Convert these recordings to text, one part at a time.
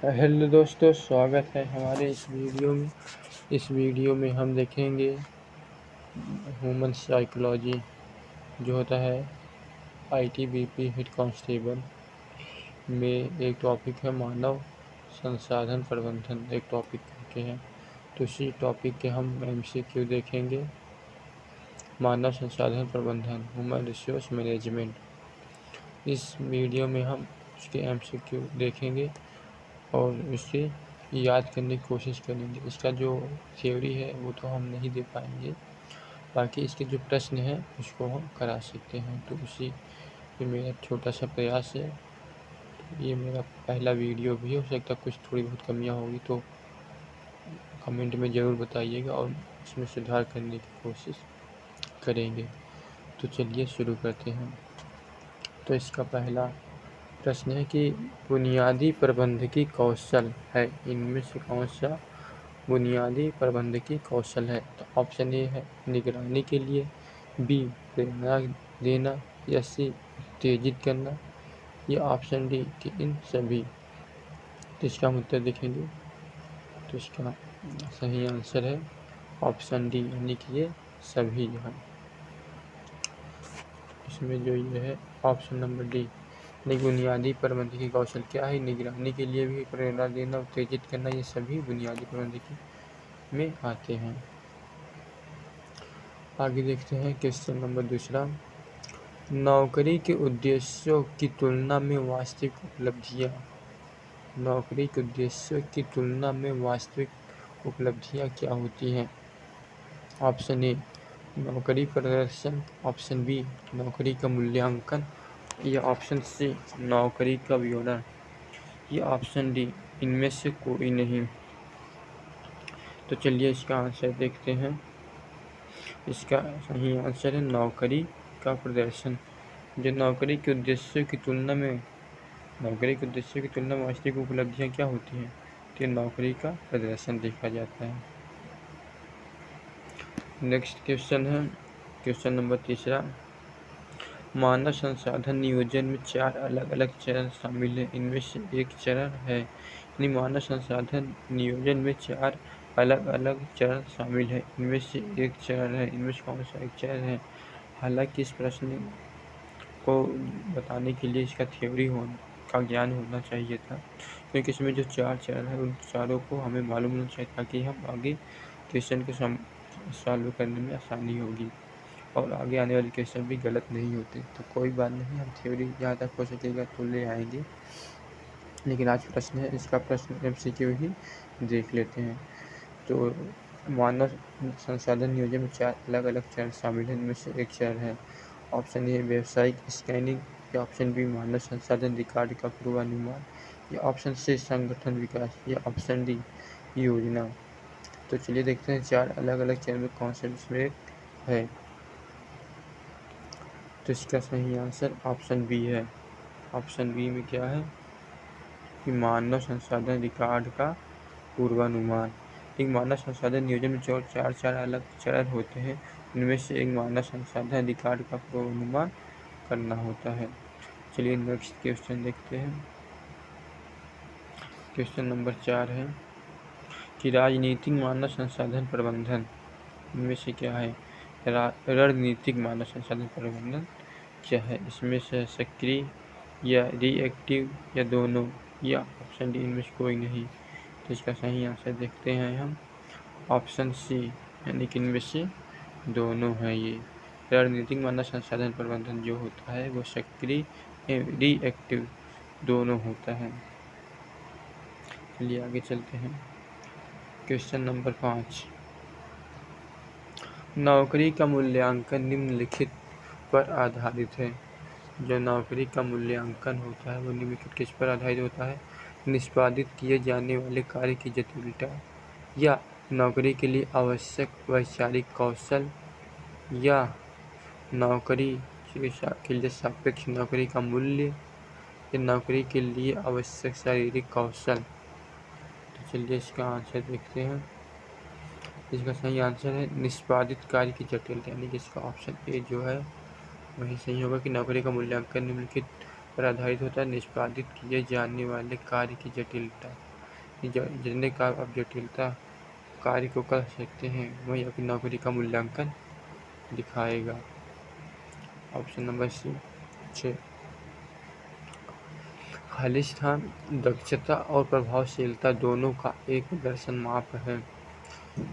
Hello दोस्तों, स्वागत है हमारे इस वीडियो में। इस वीडियो में हम देखेंगे ह्यूमन साइकोलॉजी जो होता है आईटीबीपी हेड कांस्टेबल में। एक टॉपिक है मानव संसाधन प्रबंधन, एक टॉपिक के हैं। तो इसी टॉपिक के हम एमसीक्यू देखेंगे। मानव संसाधन प्रबंधन, ह्यूमन रिसोर्स मैनेजमेंट। इस वीडियो में हम उसके एमसीक्यू देखेंगे और उससे याद करने की कोशिश करेंगे। इसका जो थ्योरी है वो तो हम नहीं दे पाएंगे, बाकी इसके जो प्रश्न हैं उसको हम करा सकते हैं। तो उसी ये मेरा छोटा सा प्रयास है। तो ये मेरा पहला वीडियो भी हो सकता है, कुछ थोड़ी बहुत कमियां होगी तो कमेंट में ज़रूर बताइएगा और इसमें सुधार करने की कोशिश करेंगे। तो चलिए शुरू करते हैं। तो इसका पहला प्रश्न है कि बुनियादी प्रबंधकीय कौशल है, इनमें से कौन सा बुनियादी प्रबंधकीय कौशल है? तो ऑप्शन ए है निगरानी के लिए, बी प्रेरणा देना, या सी उत्तेजित करना, या ऑप्शन डी कि इन सभी। तो इसका हम उत्तर देखेंगे। तो इसका सही आंसर है ऑप्शन डी, यानी कि ये सभी जो है। इसमें जो ये है ऑप्शन नंबर डी, बुनियादी प्रबंधकीय कौशल क्या है? निगरानी के लिए भी, प्रेरणा देना, उत्तेजित करना, ये सभी बुनियादी प्रबंधकीय में आते हैं। आगे देखते हैं क्वेश्चन नंबर दूसरा। नौकरी के उद्देश्यों की तुलना में वास्तविक उपलब्धियां, नौकरी के उद्देश्यों की तुलना में वास्तविक उपलब्धियां क्या होती हैं? ऑप्शन ए नौकरी प्रदर्शन, ऑप्शन बी नौकरी का मूल्यांकन, या ऑप्शन सी नौकरी का विवरण, या ऑप्शन डी इनमें से कोई नहीं। तो चलिए इसका आंसर देखते हैं। इसका सही आंसर है नौकरी का प्रदर्शन। जो नौकरी के उद्देश्यों की तुलना में वास्तविक उपलब्धियां क्या होती हैं? तो नौकरी का प्रदर्शन देखा जाता है। नेक्स्ट क्वेश्चन है क्वेश्चन नंबर तीसरा। मानव संसाधन नियोजन में 4 अलग अलग चरण शामिल हैं, इनमें से एक चरण है। मानव संसाधन नियोजन में 4 अलग अलग चरण शामिल है, इनमें से एक चरण है। इनमें से कौन सा एक चरण है? हालांकि इस प्रश्न को बताने के लिए इसका थ्योरी का ज्ञान होना चाहिए था, क्योंकि इसमें जो 4 चरण है उन चारों को हमें मालूम होना चाहिए, ताकि हम आगे क्वेश्चन को सॉल्व करने में आसानी होगी और आगे आने वाले क्वेश्चन भी गलत नहीं होते। तो कोई बात नहीं, हम थ्योरी जहाँ तक हो सकेगा तो ले आएंगे। लेकिन आज प्रश्न है, इसका प्रश्न एमसीक्यू ही देख लेते हैं। तो मानव संसाधन नियोजन में 4 अलग अलग चरण शामिल हैं, इनमें से एक चरण है। ऑप्शन ए व्यावसायिक स्कैनिंग, या ऑप्शन बी मानव संसाधन रिकॉर्ड का पूर्वानुमान, या ऑप्शन सी संगठन विकास, या ऑप्शन डी योजना। तो चलिए देखते हैं 4 अलग अलग चरण में कौन सा इसमें है। तो इसका सही आंसर ऑप्शन बी है। ऑप्शन बी में क्या है कि मानव संसाधन रिकॉर्ड का पूर्वानुमान। एक मानव संसाधन नियोजन में 4 अलग चरण होते हैं, उनमें से एक मानव संसाधन रिकॉर्ड का पूर्वानुमान करना होता है। चलिए नेक्स्ट क्वेश्चन देखते हैं। क्वेश्चन नंबर 4 है कि राजनीतिक मानव संसाधन प्रबंधन इनमें से क्या है? रणनीतिक मानव संसाधन प्रबंधन क्या है? इसमें से सक्रिय या रिएक्टिव या दोनों, या ऑप्शन डी इनमें से कोई नहीं। तो इसका सही आंसर देखते हैं हम। ऑप्शन सी, यानी कि इनमें से दोनों है। ये रणनीतिक मानव संसाधन प्रबंधन जो होता है वो सक्रिय रिएक्टिव दोनों होता है। चलिए आगे चलते हैं। Question number 5। नौकरी का मूल्यांकन निम्नलिखित पर आधारित है। जो नौकरी का मूल्यांकन होता है वो निम्नलिखित किस पर आधारित होता है? निष्पादित किए जाने वाले कार्य की जटिलता, या नौकरी के लिए आवश्यक वैचारिक कौशल, या नौकरी के लिए सापेक्ष नौकरी का मूल्य, या नौकरी के लिए आवश्यक शारीरिक कौशल। तो चलिए इसका आंसर देखते हैं। इसका सही आंसर है निष्पादित कार्य की जटिलता, यानी कि इसका ऑप्शन ए जो है वही सही होगा कि नौकरी का मूल्यांकन निम्नलिखित पर आधारित होता है, निष्पादित किए जाने वाले कार्य की जटिलता। जितने का आप जटिलता कार्य को कर सकते हैं वही अपनी नौकरी का मूल्यांकन दिखाएगा। Option number C 6। खाली स्थान दक्षता और प्रभावशीलता दोनों का एक प्रदर्शन माप है।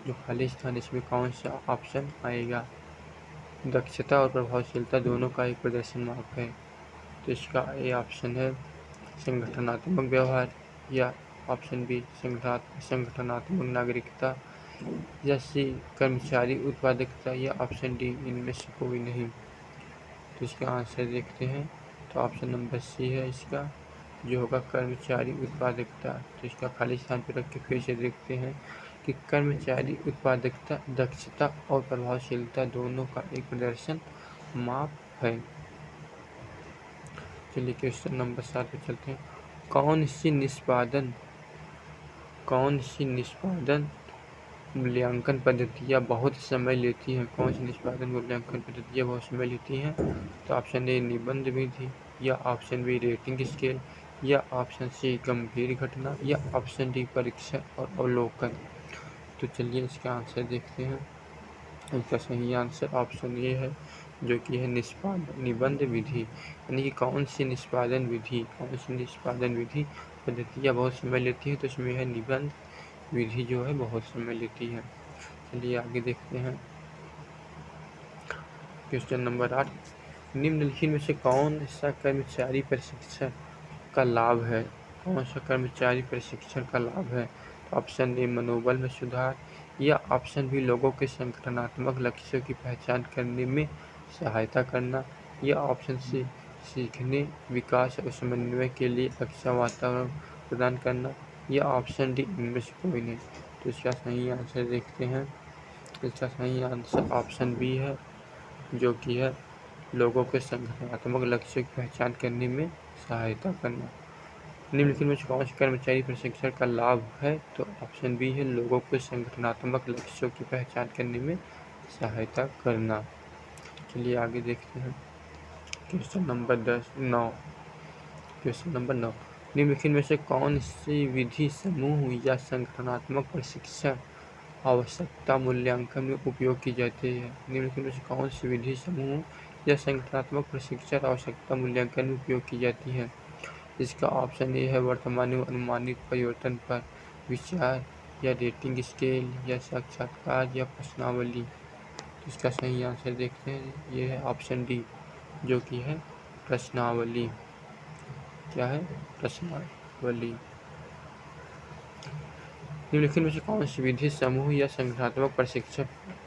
जो खाली स्थान, इसमें कौन सा ऑप्शन आएगा? दक्षता और प्रभावशीलता दोनों का एक प्रदर्शन माप है, तो इसका ए ऑप्शन है संगठनात्मक व्यवहार, या ऑप्शन बी संगठनात्मक नागरिकता, या सी कर्मचारी उत्पादकता, या ऑप्शन डी इनमें से कोई नहीं। तो इसका आंसर देखते हैं, तो ऑप्शन नंबर सी है इसका जो होगा कर्मचारी उत्पादकता। तो इसका खाली स्थान पर रख के फिर से देखते हैं कि कर्मचारी उत्पादकता दक्षता और प्रभावशीलता दोनों का एक प्रदर्शन माप है। चलिए क्वेश्चन नंबर 7 पे चलते हैं। कौन सी निष्पादन मूल्यांकन पद्धतियाँ बहुत समय लेती हैं? कौन सी निष्पादन मूल्यांकन पद्धतियाँ बहुत समय लेती हैं? तो ऑप्शन ए निबंध विधि, या ऑप्शन बी रेटिंग स्केल, या ऑप्शन सी गंभीर घटना, या ऑप्शन डी परीक्षण और अवलोकन। तो चलिए इसका आंसर देखते हैं। इसका सही आंसर ऑप्शन ए है जो कि है निबंध विधि। यानी कि कौन सी निष्पादन विधि पद्धतियाँ बहुत समय लेती है, तो इसमें है निबंध विधि जो है बहुत समय लेती है। चलिए आगे देखते हैं। Question number 8। निम्नलिखित में से कौन सा कर्मचारी प्रशिक्षण का लाभ है? कौन सा कर्मचारी प्रशिक्षण का लाभ है? तो ऑप्शन ए मनोबल में सुधार, या ऑप्शन बी लोगों के संगठनात्मक लक्ष्यों की पहचान करने में सहायता करना, या ऑप्शन सी सीखने, विकास और समन्वय के लिए अच्छा वातावरण प्रदान करना, या ऑप्शन डी इनमें से कोई नहीं। तो इसका सही आंसर देखते हैं। इसका सही आंसर ऑप्शन बी है जो कि है लोगों के संगठनात्मक लक्ष्यों की पहचान करने में सहायता करना। निम्नलिखित में से कौन से कर्मचारी प्रशिक्षण का लाभ है? तो ऑप्शन बी है लोगों के संगठनात्मक लक्ष्यों की पहचान करने में सहायता करना। चलिए आगे देखते हैं। Question number 9। निम्नलिखित में से कौन सी विधि समूह या संगठनात्मक प्रशिक्षण आवश्यकता मूल्यांकन में उपयोग की जाती है? निम्नलिखित में से कौन सी विधि समूह या संगठनात्मक प्रशिक्षण आवश्यकता मूल्यांकन में उपयोग की जाती है? इसका ऑप्शन ए है वर्तमान एवं अनुमानित परिवर्तन पर विचार, या रेटिंग स्केल, या साक्षात्कार, या प्रश्नावली। तो इसका सही आंसर देखते हैं। ये है ऑप्शन डी जो कि है प्रश्नावली। क्या है? प्रश्नावली। निम्नलिखित में से कौन सी विधि समूह या संगठनात्मक प्रशिक्षण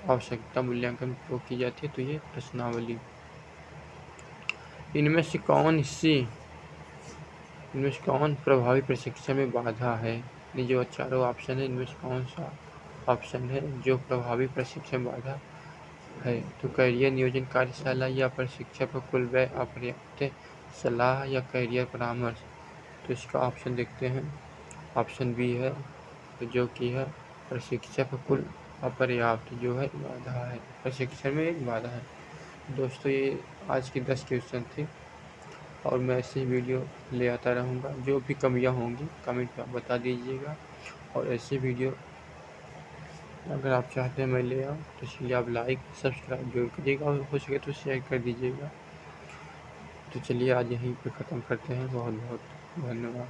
आवश्यकता मूल्यांकन में उपयोग की जाती है? तो ये प्रश्नावली। इनमें से कौन प्रभावी प्रशिक्षण में बाधा है? ये जो चारों ऑप्शन है इनमें से कौन सा ऑप्शन है जो प्रभावी प्रशिक्षण बाधा है? तो करियर नियोजन कार्यशाला, या प्रशिक्षण पर कुल व्यय अपर्याप्त सलाह, या करियर परामर्श। तो इसका ऑप्शन देखते हैं। ऑप्शन बी है जो कि है प्रशिक्षण पर कुल अपर्याप्त जो है बाधा है, प्रशिक्षण में एक बाधा है। दोस्तों ये आज की 10 क्वेश्चन थे और मैं ऐसे ही वीडियो ले आता रहूँगा। जो भी कमियाँ होंगी कमेंट में बता दीजिएगा, और ऐसे वीडियो अगर आप चाहते हैं मैं ले आऊँ तो इसलिए आप लाइक सब्सक्राइब जरूर करिएगा, और हो सके तो शेयर कर दीजिएगा। तो चलिए आज यहीं पे ख़त्म करते हैं। बहुत बहुत धन्यवाद।